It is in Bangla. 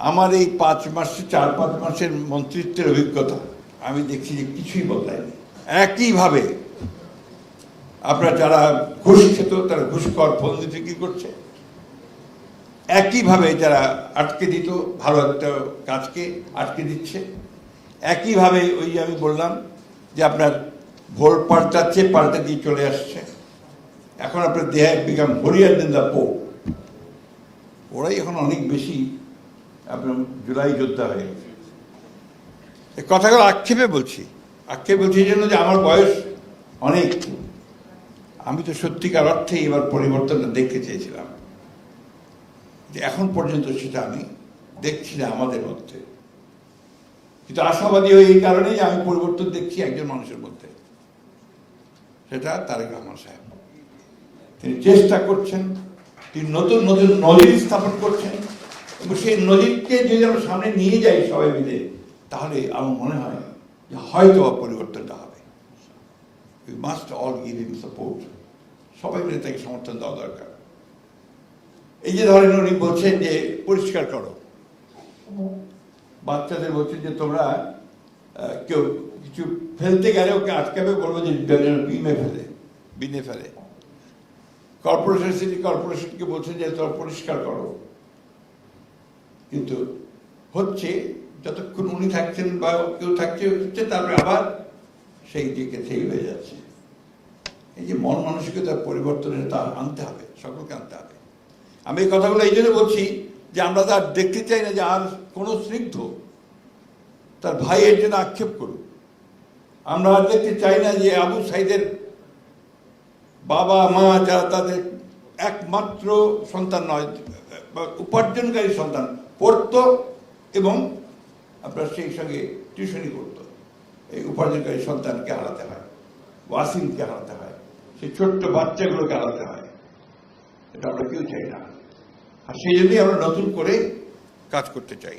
আমার এই 4-5 মাসের মন্ত্রিত্বের অভিজ্ঞতা আমি দেখছি যে কিছুই বদলায়নি। একইভাবে আপনারা যারা ঘুষ খেত তারা ঘুষ খাওয়ার ফন্দি বিক্রি করছে, একইভাবে যারা আটকে দিত ভালো একটা কাজকে আটকে দিচ্ছে, একইভাবে ওই যে আমি বললাম যে আপনার ভোল পাল্টে দিয়ে চলে আসছে। এখন আপনার they have become holier than the pope. ওরাই এখন অনেক বেশি আপনার জুলাই যোদ্ধা হয়ে গেছে। এই কথাগুলো আক্ষেপে বলছি এই জন্য যে আমার বয়স অনেক, আমি তো সত্যিকার অর্থে এবার পরিবর্তনটা দেখতে চেয়েছিলাম, যে এখন পর্যন্ত সেটা আমি দেখছি না আমাদের মধ্যে। কিন্তু আশাবাদী হয়ে এই কারণে যে আমি পরিবর্তন দেখছি একজন মানুষের মধ্যে, সেটা তারেক রহমান সাহেব। তিনি চেষ্টা করছেন, তিনি নতুন নতুন নজির স্থাপন করছেন, এবং সেই নজিরকে যদি আমরা সামনে নিয়ে যাই সবাই মিলে, তাহলে আমার মনে হয় যে হয়তো পরিবর্তনটা হবে। We must all give him support. সবাই মিলে তাকে সমর্থন দেওয়া দরকার। এই যে ধরেন উনি বলছেন যে পরিষ্কার করো, বাচ্চাদের বলছেন যে তোমরা কেউ কিছু ফেলতে গেলে ওকে আটকাবে, বলবো যে বিনে ফেলে। কর্পোরেশন, সিটি কর্পোরেশনকে বলছেন যে তোমরা পরিষ্কার করো, কিন্তু হচ্ছে যতক্ষণ উনি থাকছেন বা কেউ থাকছে হচ্ছে, তারপরে আবার সেই দিকে সেই হয়ে যাচ্ছে। এই যে মন মানসিকতার পরিবর্তনের তা আনতে হবে, সকলকে আনতে হবে। আমি এই কথাগুলো এই জন্য বলছি যে আমরা তো আর দেখতে চাই না যে আর কোনো স্নিগ্ধ তার ভাইয়ের জন্য আক্ষেপ করুক। আমরা আর দেখতে চাই না যে আবু সাইদের বাবা মা যারা তাদের একমাত্র সন্তান নয়, উপার্জনকারী সন্তান, পড়তো এবং আপনার সেই সঙ্গে টিউশনি করতো, এই উপার্জনকারী সন্তানকে হারাতে হয়, ওয়াসিমকে হারাতে হয়, সেই ছোট্ট বাচ্চাগুলোকে হারাতে হয়। এটা আমরা কেউ চাই না, আর সেই জন্যই আমরা নতুন করে কাজ করতে চাই।